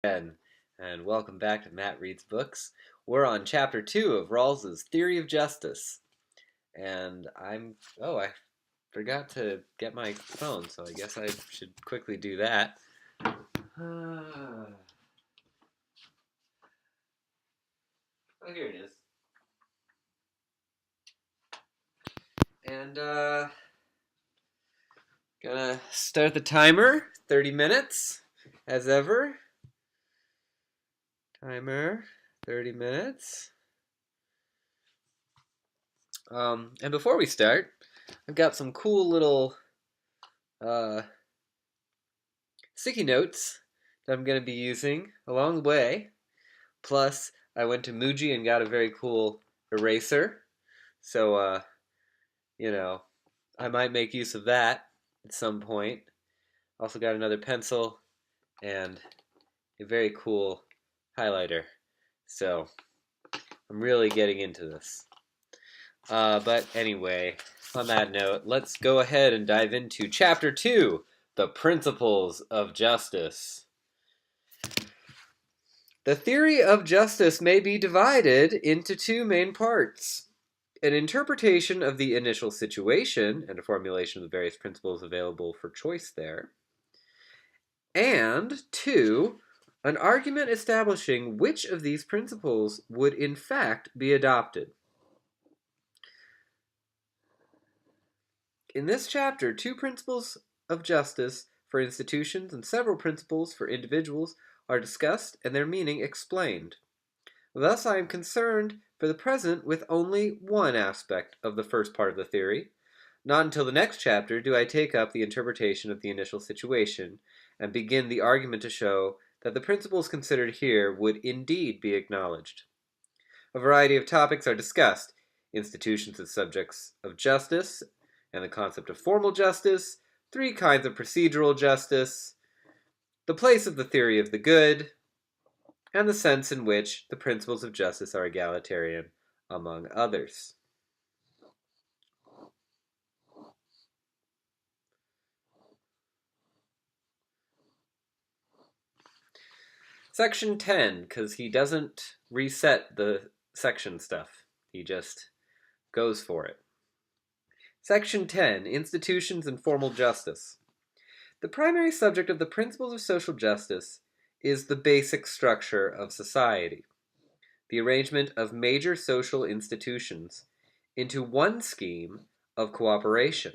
Again, and welcome back to Matt Reads Books. We're on chapter 2 of Rawls's Theory of Justice. And I forgot to get my phone, so I guess I should quickly do that. Oh, here it is. And, gonna start the timer, 30 minutes, as ever. Timer, 30 minutes. And before we start, I've got some cool little sticky notes that I'm going to be using along the way. Plus, I went to Muji and got a very cool eraser. So, I might make use of that at some point. Also got another pencil and a very cool highlighter. So, I'm really getting into this. But anyway, on that note, let's go ahead and dive into Chapter 2, The Principles of Justice. The theory of justice may be divided into two main parts: an interpretation of the initial situation and a formulation of the various principles available for choice there, and two, an argument establishing which of these principles would in fact be adopted. In this chapter, two principles of justice for institutions and several principles for individuals are discussed and their meaning explained. Thus, I am concerned for the present with only one aspect of the first part of the theory. Not until the next chapter do I take up the interpretation of the initial situation and begin the argument to show that the principles considered here would indeed be acknowledged. A variety of topics are discussed: institutions as subjects of justice, and the concept of formal justice, three kinds of procedural justice, the place of the theory of the good, and the sense in which the principles of justice are egalitarian, among others. Section 10, because he doesn't reset the section stuff. He just goes for it. Section 10, Institutions and Formal Justice. The primary subject of the principles of social justice is the basic structure of society, the arrangement of major social institutions into one scheme of cooperation.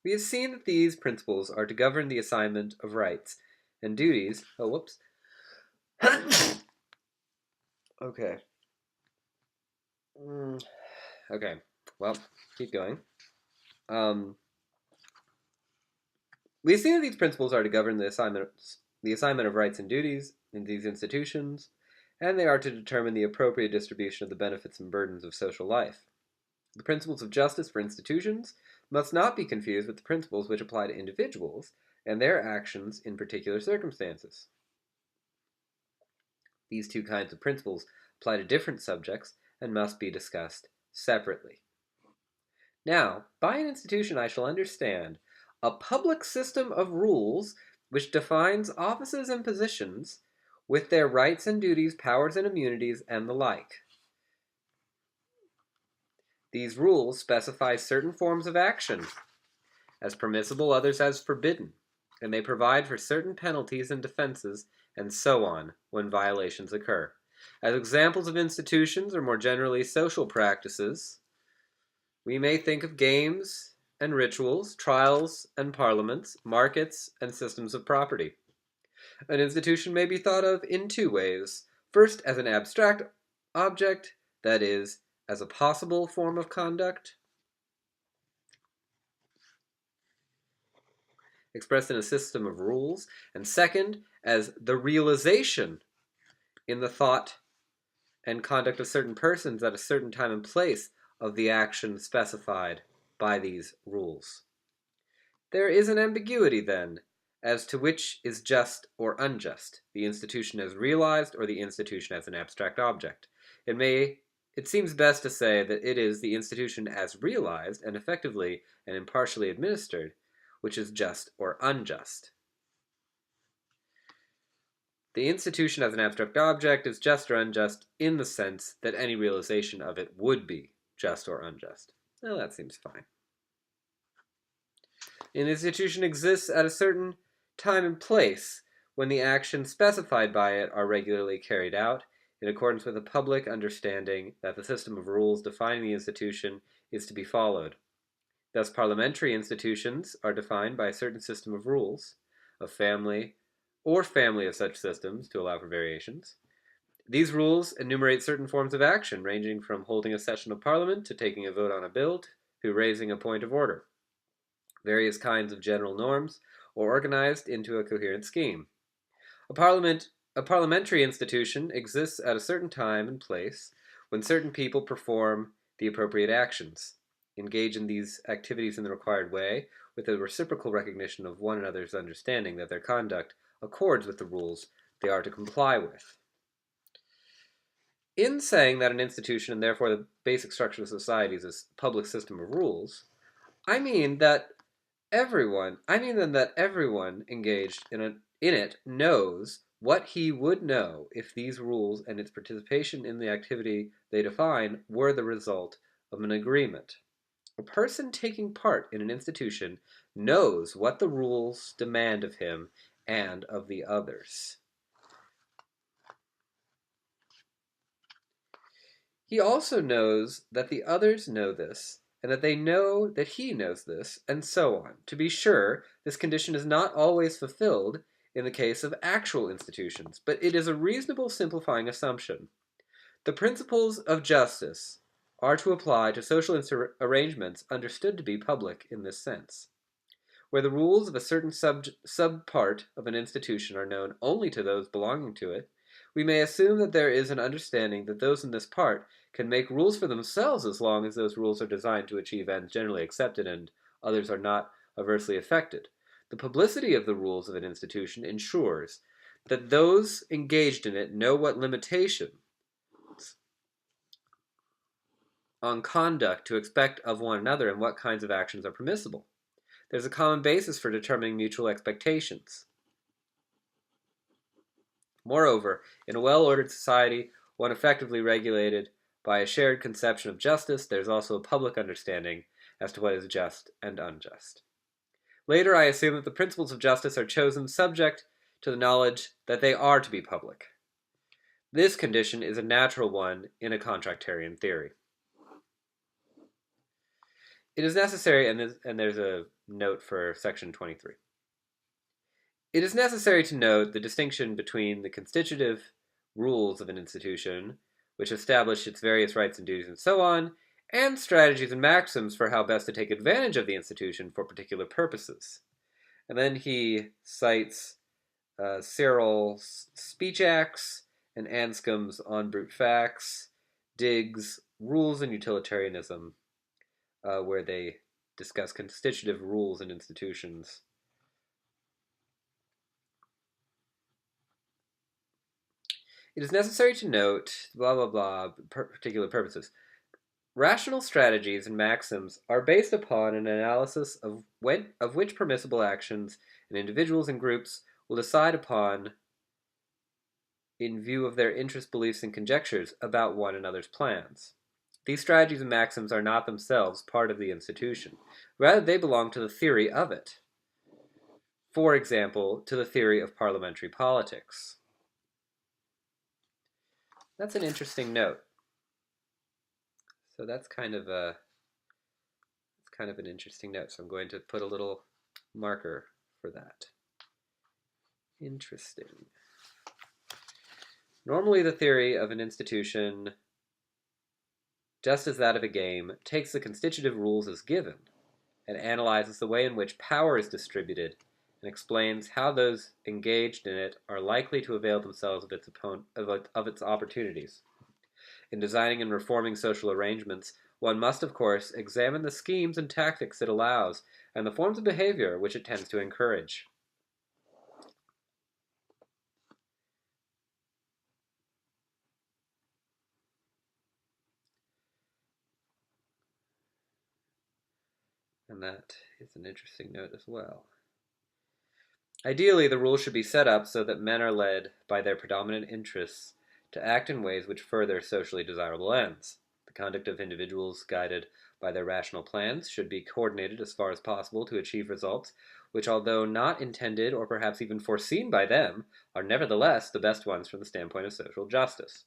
We have seen that these principles are to govern the assignment of rights and duties. Oh, whoops. Okay. Okay, well, keep going. We have seen that these principles are to govern the assignment of rights and duties in these institutions, and they are to determine the appropriate distribution of the benefits and burdens of social life. The principles of justice for institutions must not be confused with the principles which apply to individuals and their actions in particular circumstances. These two kinds of principles apply to different subjects and must be discussed separately. Now, by an institution I shall understand a public system of rules which defines offices and positions, with their rights and duties, powers and immunities, and the like. These rules specify certain forms of action as permissible, others as forbidden, and they provide for certain penalties and defenses, and so on, when violations occur. As examples of institutions, or more generally social practices, we may think of games and rituals, trials and parliaments, markets and systems of property. An institution may be thought of in two ways. First, as an abstract object, that is, as a possible form of conduct, expressed in a system of rules, and second, as the realization in the thought and conduct of certain persons at a certain time and place of the action specified by these rules. There is an ambiguity, then, as to which is just or unjust, the institution as realized or the institution as an abstract object. It seems best to say that it is the institution as realized and effectively and impartially administered, which is just or unjust. The institution as an abstract object is just or unjust in the sense that any realization of it would be just or unjust. Well, that seems fine. An institution exists at a certain time and place when the actions specified by it are regularly carried out in accordance with a public understanding that the system of rules defining the institution is to be followed. Thus, parliamentary institutions are defined by a certain system of rules, a family or family of such systems to allow for variations. These rules enumerate certain forms of action, ranging from holding a session of parliament to taking a vote on a bill to raising a point of order. Various kinds of general norms are organized into a coherent scheme. A parliamentary institution exists at a certain time and place when certain people perform the appropriate actions, engage in these activities in the required way, with a reciprocal recognition of one another's understanding that their conduct accords with the rules they are to comply with. In saying that an institution, and therefore the basic structure of society, is a public system of rules, I mean that everyone engaged in it knows what he would know if these rules and its participation in the activity they define were the result of an agreement. A person taking part in an institution knows what the rules demand of him and of the others. He also knows that the others know this, and that they know that he knows this, and so on. To be sure, this condition is not always fulfilled in the case of actual institutions, but it is a reasonable simplifying assumption. The principles of justice are to apply to social arrangements understood to be public in this sense. Where the rules of a certain subpart of an institution are known only to those belonging to it, we may assume that there is an understanding that those in this part can make rules for themselves as long as those rules are designed to achieve ends generally accepted and others are not adversely affected. The publicity of the rules of an institution ensures that those engaged in it know what limitations on conduct to expect of one another and what kinds of actions are permissible. There's a common basis for determining mutual expectations. Moreover, in a well-ordered society, one effectively regulated by a shared conception of justice, there's also a public understanding as to what is just and unjust. Later, I assume that the principles of justice are chosen subject to the knowledge that they are to be public. This condition is a natural one in a contractarian theory. It is necessary, and there's a note for section 23. It is necessary to note the distinction between the constitutive rules of an institution, which establish its various rights and duties and so on, and strategies and maxims for how best to take advantage of the institution for particular purposes. And then he cites Searle's Speech Acts and Anscombe's On Brute Facts, Diggs' Rules and Utilitarianism, where they discuss constitutive rules and institutions. It is necessary to note, blah, blah, blah, particular purposes. Rational strategies and maxims are based upon an analysis of which permissible actions and individuals and groups will decide upon in view of their interest, beliefs, and conjectures about one another's plans. These strategies and maxims are not themselves part of the institution. Rather, they belong to the theory of it. For example, to the theory of parliamentary politics. That's an interesting note. So that's kind of an interesting note. So I'm going to put a little marker for that. Interesting. Normally the theory of an institution, just as that of a game, takes the constitutive rules as given and analyzes the way in which power is distributed and explains how those engaged in it are likely to avail themselves of its opportunities. In designing and reforming social arrangements, one must, of course, examine the schemes and tactics it allows and the forms of behavior which it tends to encourage. And that is an interesting note as well. Ideally, the rules should be set up so that men are led by their predominant interests to act in ways which further socially desirable ends. The conduct of individuals guided by their rational plans should be coordinated as far as possible to achieve results which, although not intended or perhaps even foreseen by them, are nevertheless the best ones from the standpoint of social justice.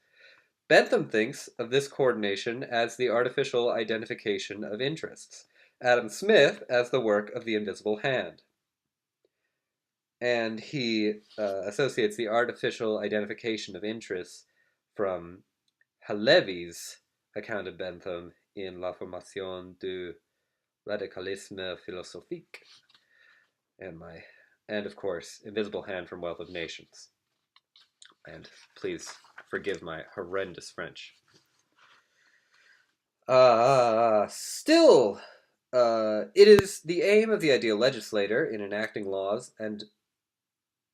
Bentham thinks of this coordination as the artificial identification of interests, Adam Smith as the work of the invisible hand. And he associates the artificial identification of interests from Halevi's account of Bentham in La Formation du Radicalisme Philosophique, and of course, Invisible Hand from Wealth of Nations. And please forgive my horrendous French. Still, it is the aim of the ideal legislator in enacting laws and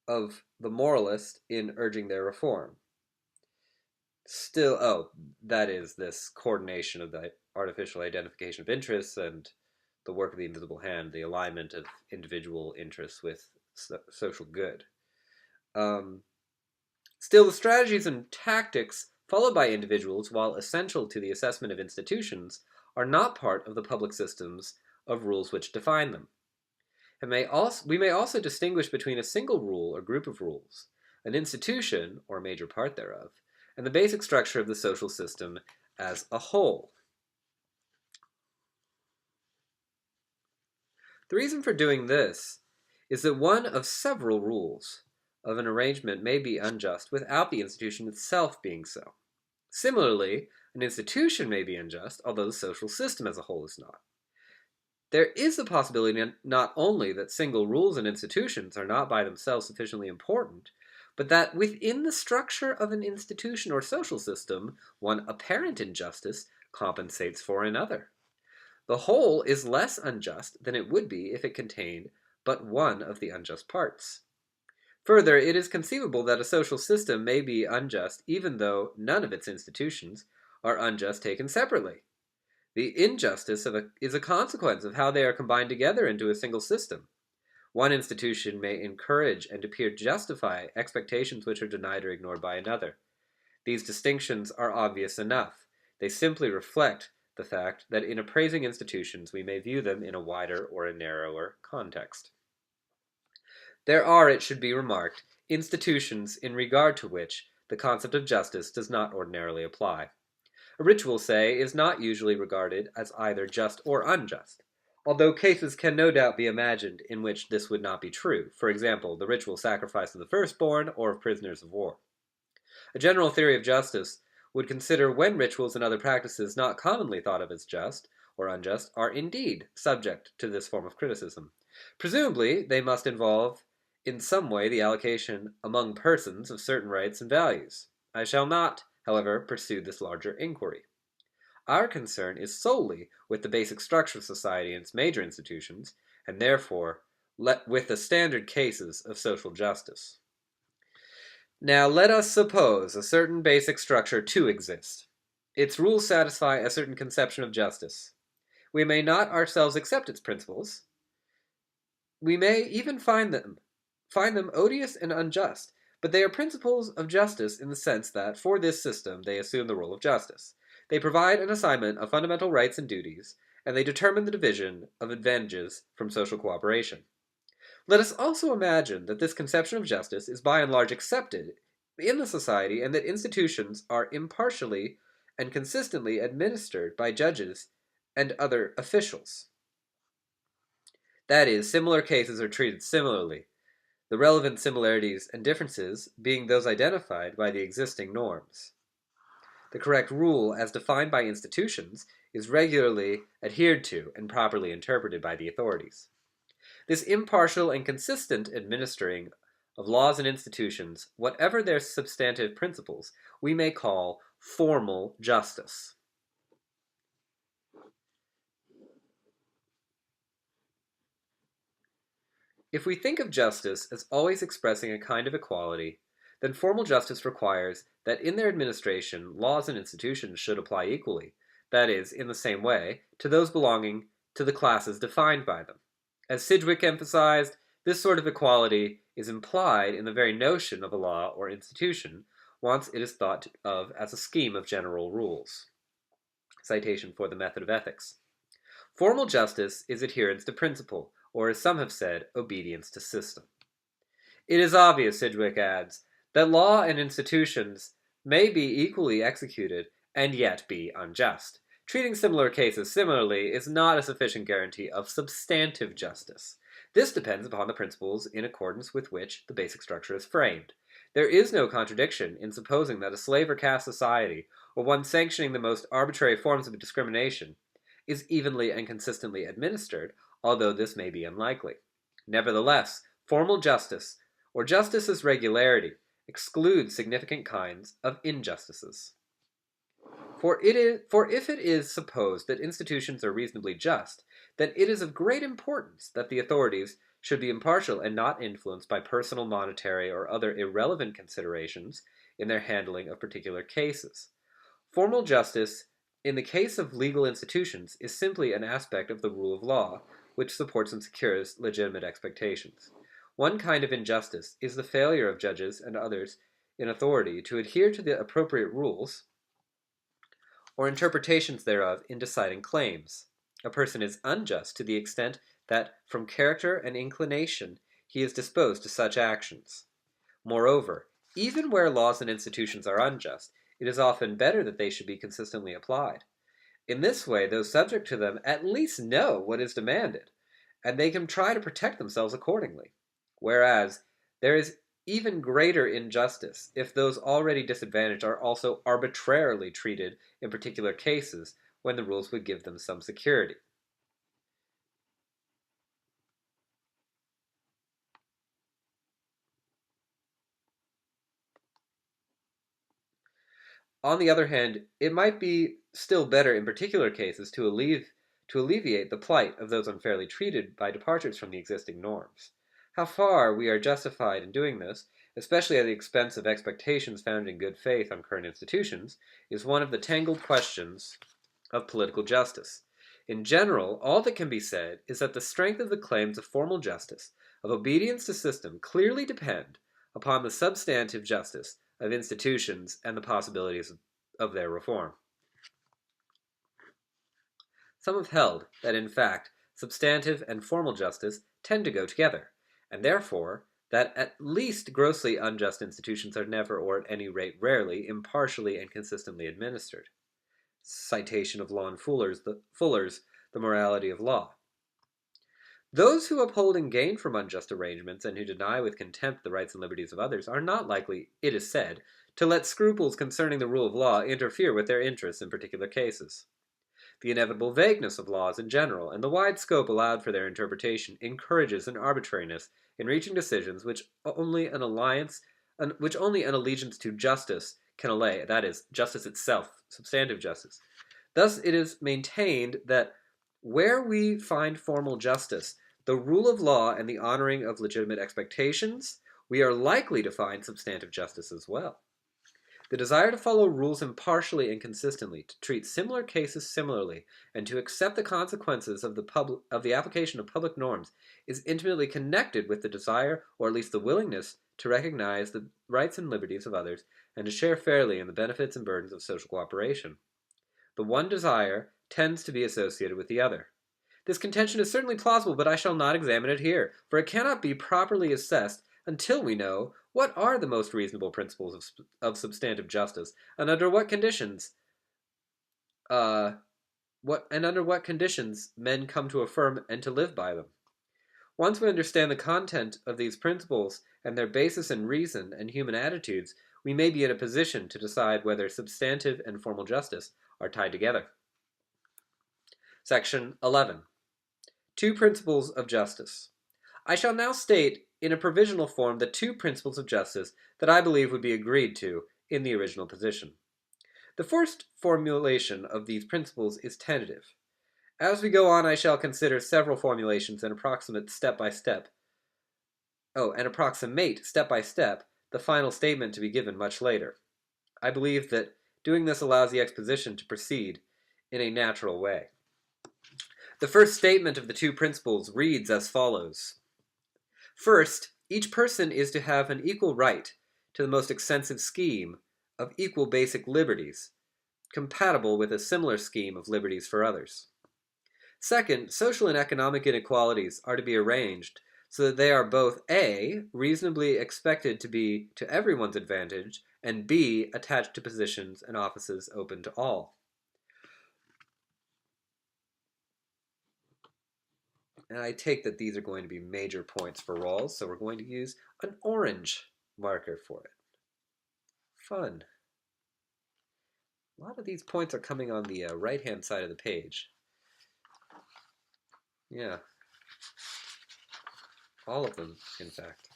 of the moralist in urging their reform. Still, that is this coordination of the artificial identification of interests and the work of the invisible hand, the alignment of individual interests with social good. Still, the strategies and tactics followed by individuals, while essential to the assessment of institutions, are not part of the public systems of rules which define them. We may also distinguish between a single rule or group of rules, an institution, or a major part thereof, and the basic structure of the social system as a whole. The reason for doing this is that one of several rules of an arrangement may be unjust without the institution itself being so. Similarly, an institution may be unjust, although the social system as a whole is not. There is the possibility not only that single rules and institutions are not by themselves sufficiently important, but that within the structure of an institution or social system, one apparent injustice compensates for another. The whole is less unjust than it would be if it contained but one of the unjust parts. Further, it is conceivable that a social system may be unjust even though none of its institutions are unjust taken separately. The injustice is a consequence of how they are combined together into a single system. One institution may encourage and appear to justify expectations which are denied or ignored by another. These distinctions are obvious enough. They simply reflect the fact that in appraising institutions we may view them in a wider or a narrower context. There are, it should be remarked, institutions in regard to which the concept of justice does not ordinarily apply. A ritual, say, is not usually regarded as either just or unjust, although cases can no doubt be imagined in which this would not be true, for example, the ritual sacrifice of the firstborn or of prisoners of war. A general theory of justice would consider when rituals and other practices not commonly thought of as just or unjust are indeed subject to this form of criticism. Presumably, they must involve in some way the allocation among persons of certain rights and values. I shall not, however, pursue this larger inquiry. Our concern is solely with the basic structure of society and its major institutions, and therefore with the standard cases of social justice. Now let us suppose a certain basic structure to exist. Its rules satisfy a certain conception of justice. We may not ourselves accept its principles. We may even find them odious and unjust, but they are principles of justice in the sense that, for this system, they assume the role of justice. They provide an assignment of fundamental rights and duties, and they determine the division of advantages from social cooperation. Let us also imagine that this conception of justice is by and large accepted in the society, and that institutions are impartially and consistently administered by judges and other officials. That is, similar cases are treated similarly, the relevant similarities and differences being those identified by the existing norms. The correct rule, as defined by institutions, is regularly adhered to and properly interpreted by the authorities. This impartial and consistent administering of laws and institutions, whatever their substantive principles, we may call formal justice. If we think of justice as always expressing a kind of equality, then formal justice requires that in their administration, laws and institutions should apply equally, that is, in the same way, to those belonging to the classes defined by them. As Sidgwick emphasized, this sort of equality is implied in the very notion of a law or institution, once it is thought of as a scheme of general rules. Citation for the Method of Ethics. Formal justice is adherence to principle, or as some have said, obedience to system. It is obvious, Sidgwick adds, that law and institutions may be equally executed and yet be unjust. Treating similar cases similarly is not a sufficient guarantee of substantive justice. This depends upon the principles in accordance with which the basic structure is framed. There is no contradiction in supposing that a slave or caste society, or one sanctioning the most arbitrary forms of discrimination, is evenly and consistently administered, although this may be unlikely. Nevertheless, formal justice, or justice as regularity, excludes significant kinds of injustices. For if it is supposed that institutions are reasonably just, then it is of great importance that the authorities should be impartial and not influenced by personal, monetary, or other irrelevant considerations in their handling of particular cases. Formal justice, in the case of legal institutions, is simply an aspect of the rule of law, which supports and secures legitimate expectations. One kind of injustice is the failure of judges and others in authority to adhere to the appropriate rules or interpretations thereof in deciding claims. A person is unjust to the extent that, from character and inclination, he is disposed to such actions. Moreover, even where laws and institutions are unjust, it is often better that they should be consistently applied. In this way, those subject to them at least know what is demanded, and they can try to protect themselves accordingly. Whereas, there is even greater injustice if those already disadvantaged are also arbitrarily treated in particular cases when the rules would give them some security. On the other hand, it might be still better in particular cases to alleviate the plight of those unfairly treated by departures from the existing norms. How far we are justified in doing this, especially at the expense of expectations founded in good faith on current institutions, is one of the tangled questions of political justice. In general, all that can be said is that the strength of the claims of formal justice, of obedience to system, clearly depend upon the substantive justice of institutions and the possibilities of their reform. Some have held that, in fact, substantive and formal justice tend to go together, and therefore that at least grossly unjust institutions are never, or at any rate rarely, impartially and consistently administered. Citation of Law and Fuller's The Morality of Law. Those who uphold and gain from unjust arrangements, and who deny with contempt the rights and liberties of others, are not likely, it is said, to let scruples concerning the rule of law interfere with their interests in particular cases. The inevitable vagueness of laws in general, and the wide scope allowed for their interpretation, encourages an arbitrariness in reaching decisions which only an allegiance to justice can allay, that is, justice itself, substantive justice. Thus it is maintained that where we find formal justice, the rule of law, and the honoring of legitimate expectations, we are likely to find substantive justice as well. The desire to follow rules impartially and consistently, to treat similar cases similarly, and to accept the consequences of the application of public norms is intimately connected with the desire, or at least the willingness, to recognize the rights and liberties of others and to share fairly in the benefits and burdens of social cooperation. The one desire tends to be associated with the other. This contention is certainly plausible, but I shall not examine it here, for it cannot be properly assessed until we know what are the most reasonable principles of substantive justice, and under what conditions men come to affirm and to live by them. Once we understand the content of these principles and their basis in reason and human attitudes, we may be in a position to decide whether substantive and formal justice are tied together. Section 11. Two principles of justice. I shall now state in a provisional form the two principles of justice that I believe would be agreed to in the original position. The first formulation of these principles is tentative. As we go on, I shall consider several formulations and approximate step by step the final statement to be given much later. I believe that doing this allows the exposition to proceed in a natural way. The first statement of the two principles reads as follows. First, each person is to have an equal right to the most extensive scheme of equal basic liberties, compatible with a similar scheme of liberties for others. Second, social and economic inequalities are to be arranged so that they are both A, reasonably expected to be to everyone's advantage, and B, attached to positions and offices open to all. And I take that these are going to be major points for Rawls, so we're going to use an orange marker for it. Fun. A lot of these points are coming on the right-hand side of the page. Yeah. All of them, in fact.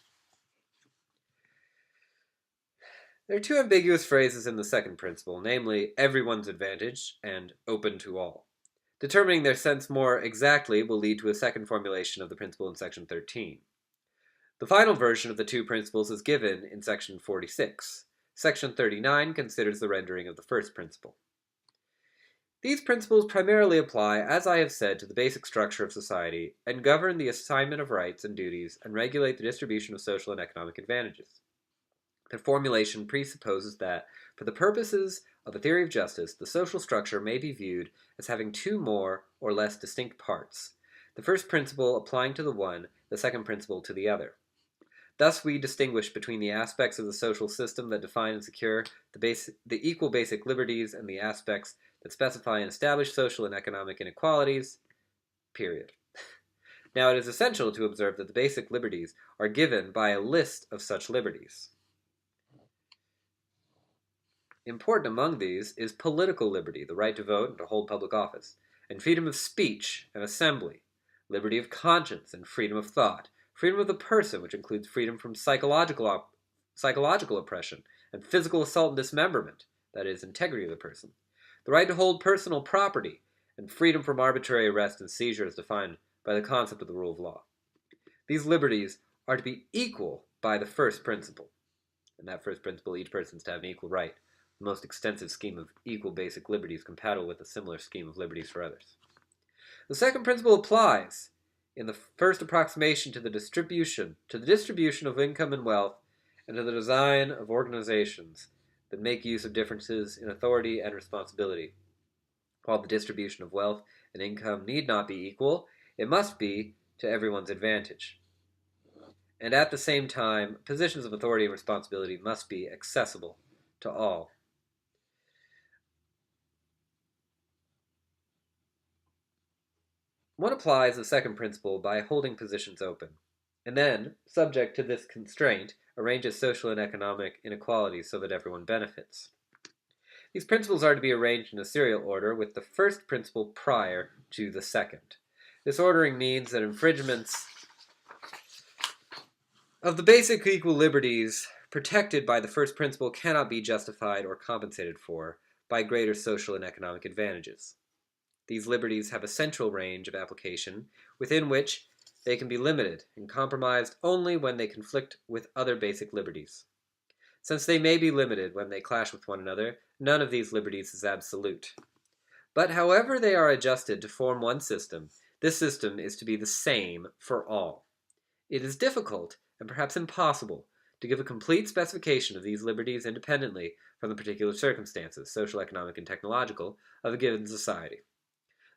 There are two ambiguous phrases in the second principle, namely, everyone's advantage and open to all. Determining their sense more exactly will lead to a second formulation of the principle in section 13. The final version of the two principles is given in section 46. Section 39 considers the rendering of the first principle. These principles primarily apply, as I have said, to the basic structure of society, and govern the assignment of rights and duties, and regulate the distribution of social and economic advantages. Their formulation presupposes that, for the purposes of a theory of justice, the social structure may be viewed as having two more or less distinct parts, the first principle applying to the one, the second principle to the other. Thus we distinguish between the aspects of the social system that define and secure the equal basic liberties and the aspects that specify and establish social and economic inequalities, period. Now it is essential to observe that the basic liberties are given by a list of such liberties. Important among these is political liberty, the right to vote and to hold public office, and freedom of speech and assembly, liberty of conscience and freedom of thought, freedom of the person, which includes freedom from psychological oppression and physical assault and dismemberment, that is, integrity of the person, the right to hold personal property, and freedom from arbitrary arrest and seizure as defined by the concept of the rule of law. These liberties are to be equal by the first principle. In that first principle, each person is to have an equal right, the most extensive scheme of equal basic liberties compatible with a similar scheme of liberties for others. The second principle applies in the first approximation to the distribution of income and wealth, and to the design of organizations that make use of differences in authority and responsibility. While the distribution of wealth and income need not be equal, it must be to everyone's advantage. And at the same time, positions of authority and responsibility must be accessible to all. One applies the second principle by holding positions open, and then, subject to this constraint, arranges social and economic inequalities so that everyone benefits. These principles are to be arranged in a serial order, with the first principle prior to the second. This ordering means that infringements of the basic equal liberties protected by the first principle cannot be justified or compensated for by greater social and economic advantages. These liberties have a central range of application within which they can be limited and compromised only when they conflict with other basic liberties. Since they may be limited when they clash with one another, none of these liberties is absolute. But however they are adjusted to form one system, this system is to be the same for all. It is difficult, and perhaps impossible, to give a complete specification of these liberties independently from the particular circumstances, social, economic, and technological, of a given society.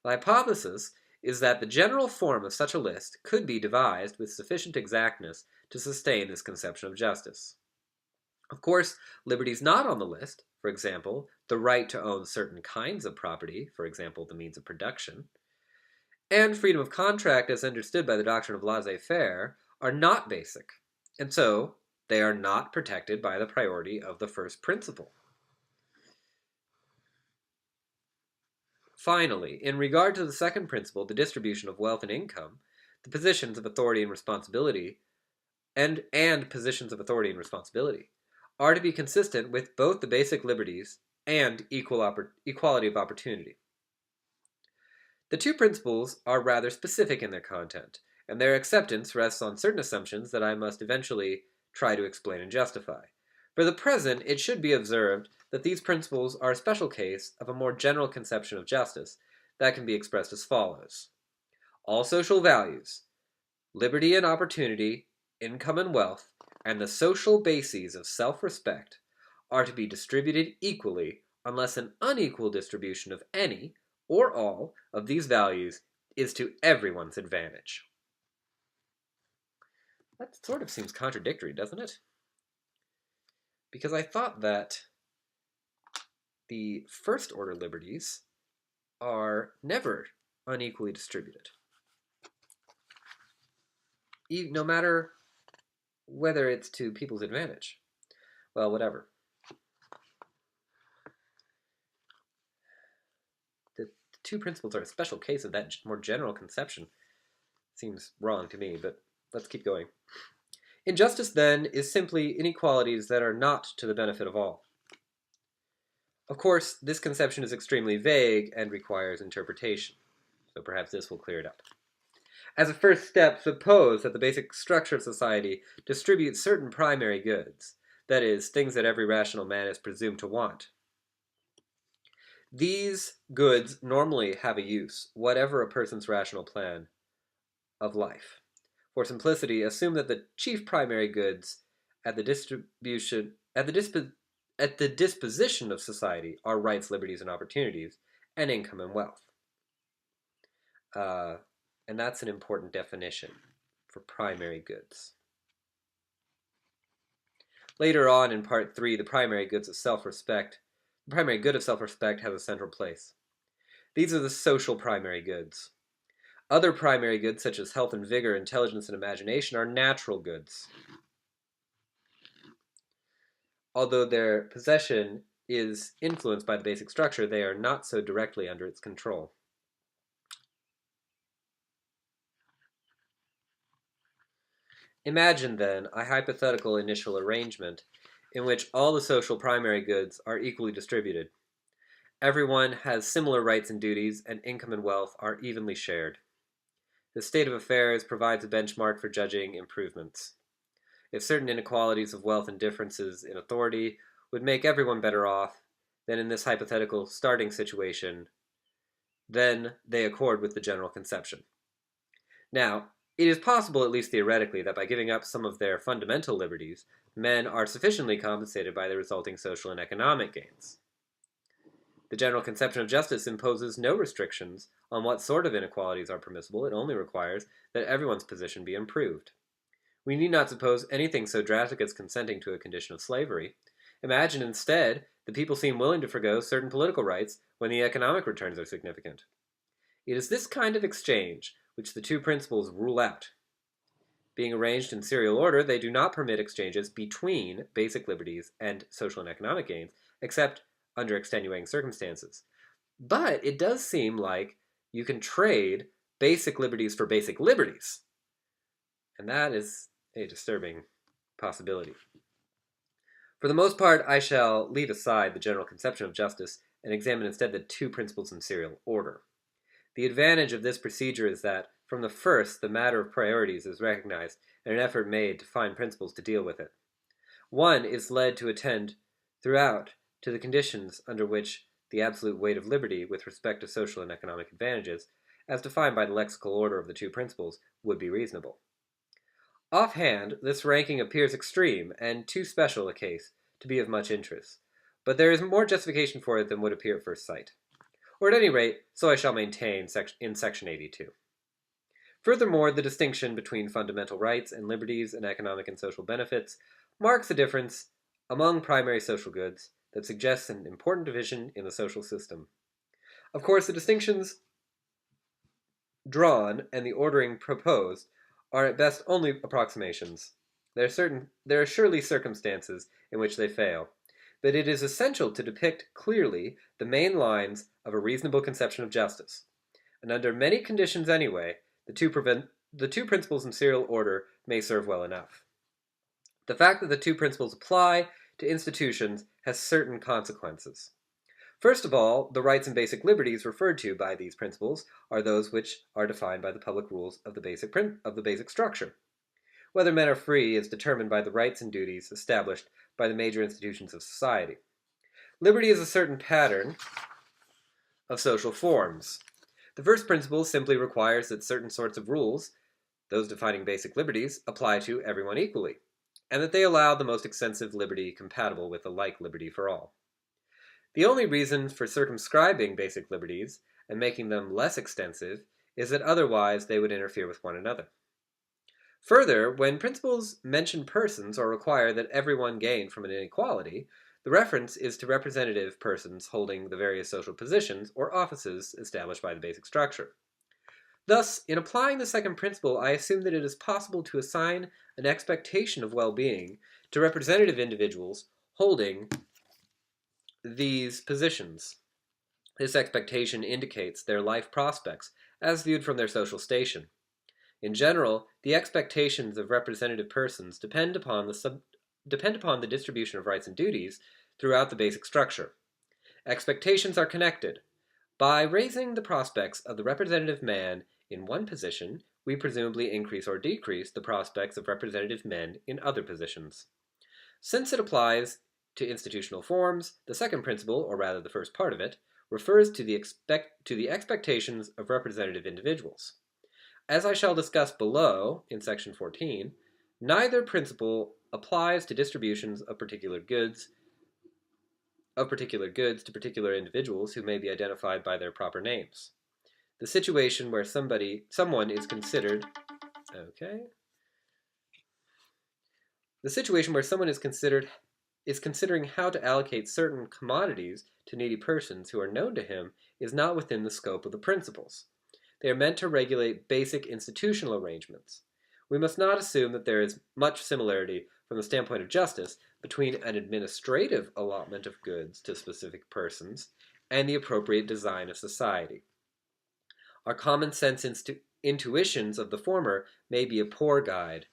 The hypothesis is that the general form of such a list could be devised with sufficient exactness to sustain this conception of justice. Of course, liberties not on the list, for example, the right to own certain kinds of property, for example, the means of production, and freedom of contract as understood by the doctrine of laissez-faire, are not basic, and so they are not protected by the priority of the first principle. Finally, in regard to the second principle, the distribution of wealth and income, the positions of authority and responsibility, and positions of authority and responsibility, are to be consistent with both the basic liberties and equality of opportunity. The two principles are rather specific in their content, and their acceptance rests on certain assumptions that I must eventually try to explain and justify. For the present, it should be observed that these principles are a special case of a more general conception of justice that can be expressed as follows. All social values, liberty and opportunity, income and wealth, and the social bases of self-respect are to be distributed equally unless an unequal distribution of any or all of these values is to everyone's advantage. That sort of seems contradictory, doesn't it? Because I thought that the first order liberties are never unequally distributed. No matter whether it's to people's advantage. Well, whatever. The two principles are a special case of that more general conception. Seems wrong to me, but let's keep going. Injustice, then, is simply inequalities that are not to the benefit of all. Of course, this conception is extremely vague and requires interpretation, so perhaps this will clear it up. As a first step, suppose that the basic structure of society distributes certain primary goods, that is, things that every rational man is presumed to want. These goods normally have a use, whatever a person's rational plan of life. For simplicity, assume that the chief primary goods at the disposition of society are rights, liberties, and opportunities, and income and wealth. And that's an important definition for primary goods. Later on in part 3, the primary good of self-respect has a central place. These are the social primary goods. Other primary goods, such as health and vigor, intelligence and imagination, are natural goods. Although their possession is influenced by the basic structure, they are not so directly under its control. Imagine, then, a hypothetical initial arrangement in which all the social primary goods are equally distributed. Everyone has similar rights and duties, and income and wealth are evenly shared. This state of affairs provides a benchmark for judging improvements. If certain inequalities of wealth and differences in authority would make everyone better off than in this hypothetical starting situation, then they accord with the general conception. Now, it is possible, at least theoretically, that by giving up some of their fundamental liberties, men are sufficiently compensated by the resulting social and economic gains. The general conception of justice imposes no restrictions on what sort of inequalities are permissible. It only requires that everyone's position be improved. We need not suppose anything so drastic as consenting to a condition of slavery. Imagine instead that people seem willing to forgo certain political rights when the economic returns are significant. It is this kind of exchange which the two principles rule out. Being arranged in serial order, they do not permit exchanges between basic liberties and social and economic gains, except under extenuating circumstances. But it does seem like you can trade basic liberties for basic liberties. And that is a disturbing possibility. For the most part, I shall leave aside the general conception of justice and examine instead the two principles in serial order. The advantage of this procedure is that, from the first, the matter of priorities is recognized and an effort made to find principles to deal with it. One is led to attend throughout to the conditions under which the absolute weight of liberty with respect to social and economic advantages, as defined by the lexical order of the two principles, would be reasonable. Offhand, this ranking appears extreme and too special a case to be of much interest, but there is more justification for it than would appear at first sight. Or at any rate, so I shall maintain in section 82. Furthermore, the distinction between fundamental rights and liberties and economic and social benefits marks a difference among primary social goods that suggests an important division in the social system. Of course, the distinctions drawn and the ordering proposed are at best only approximations. There are surely circumstances in which they fail, but it is essential to depict clearly the main lines of a reasonable conception of justice. And under many conditions anyway, the two principles in serial order may serve well enough. The fact that the two principles apply to institutions has certain consequences. First of all, the rights and basic liberties referred to by these principles are those which are defined by the public rules of the basic structure. Whether men are free is determined by the rights and duties established by the major institutions of society. Liberty is a certain pattern of social forms. The first principle simply requires that certain sorts of rules, those defining basic liberties, apply to everyone equally, and that they allow the most extensive liberty compatible with a like liberty for all. The only reason for circumscribing basic liberties and making them less extensive is that otherwise they would interfere with one another. Further, when principles mention persons or require that everyone gain from an inequality, the reference is to representative persons holding the various social positions or offices established by the basic structure. Thus, in applying the second principle, I assume that it is possible to assign an expectation of well-being to representative individuals holding these positions. This expectation indicates their life prospects as viewed from their social station. In general, the expectations of representative persons depend upon the distribution of rights and duties throughout the basic structure. Expectations are connected. By raising the prospects of the representative man in one position, we presumably increase or decrease the prospects of representative men in other positions. Since it applies to institutional forms, the second principle, or rather the first part of it, refers to the expectations of representative individuals. As I shall discuss below in section 14, neither principle applies to distributions of particular goods to particular individuals who may be identified by their proper names. The situation where someone is considered is considering how to allocate certain commodities to needy persons who are known to him is not within the scope of the principles. They are meant to regulate basic institutional arrangements. We must not assume that there is much similarity from the standpoint of justice between an administrative allotment of goods to specific persons and the appropriate design of society. Our common sense intuitions of the former may be a poor guide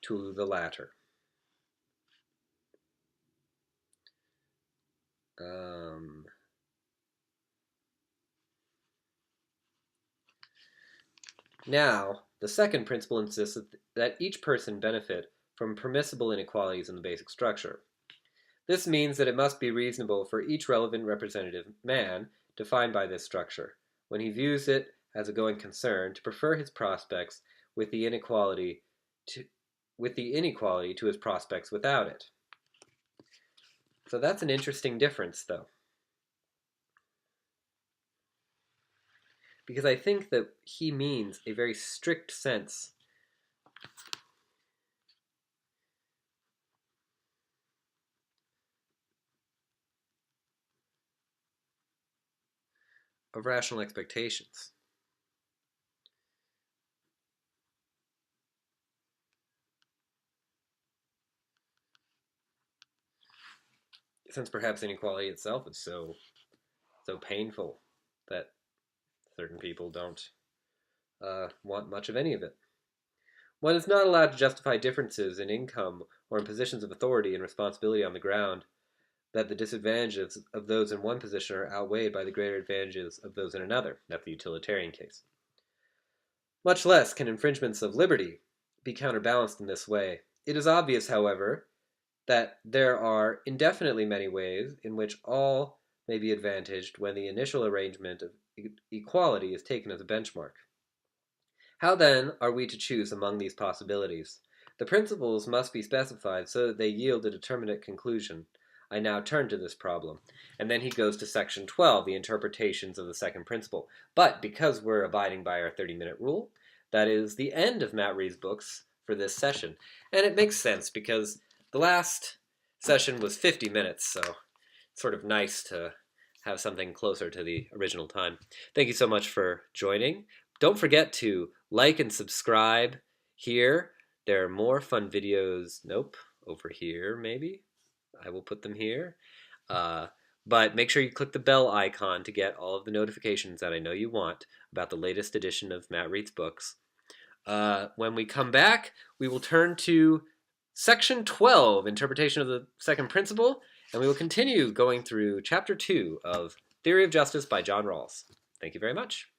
to the latter. Now, the second principle insists that each person benefit from permissible inequalities in the basic structure. This means that it must be reasonable for each relevant representative man, defined by this structure, when he views it as a going concern, to prefer his prospects with the inequality to his prospects without it. So that's an interesting difference, though. Because I think that he means a very strict sense of rational expectations. Since perhaps inequality itself is so painful that certain people don't want much of any of it. One is not allowed to justify differences in income or in positions of authority and responsibility on the ground that the disadvantages of those in one position are outweighed by the greater advantages of those in another. That's the utilitarian case. Much less can infringements of liberty be counterbalanced in this way. It is obvious, however, that there are indefinitely many ways in which all may be advantaged when the initial arrangement of equality is taken as a benchmark. How then are we to choose among these possibilities? The principles must be specified so that they yield a determinate conclusion. I now turn to this problem. And then he goes to section 12, the interpretations of the second principle. But because we're abiding by our 30-minute rule, that is the end of Matt Reed's books for this session. And it makes sense because the last session was 50 minutes, so it's sort of nice to have something closer to the original time. Thank you so much for joining. Don't forget to like and subscribe here. There are more fun videos. Nope, over here maybe. I will put them here. But make sure you click the bell icon to get all of the notifications that I know you want about the latest edition of Matt Reed's books. When we come back, we will turn to section 12, interpretation of the second principle, and we will continue going through chapter 2 of Theory of Justice by John Rawls. Thank you very much.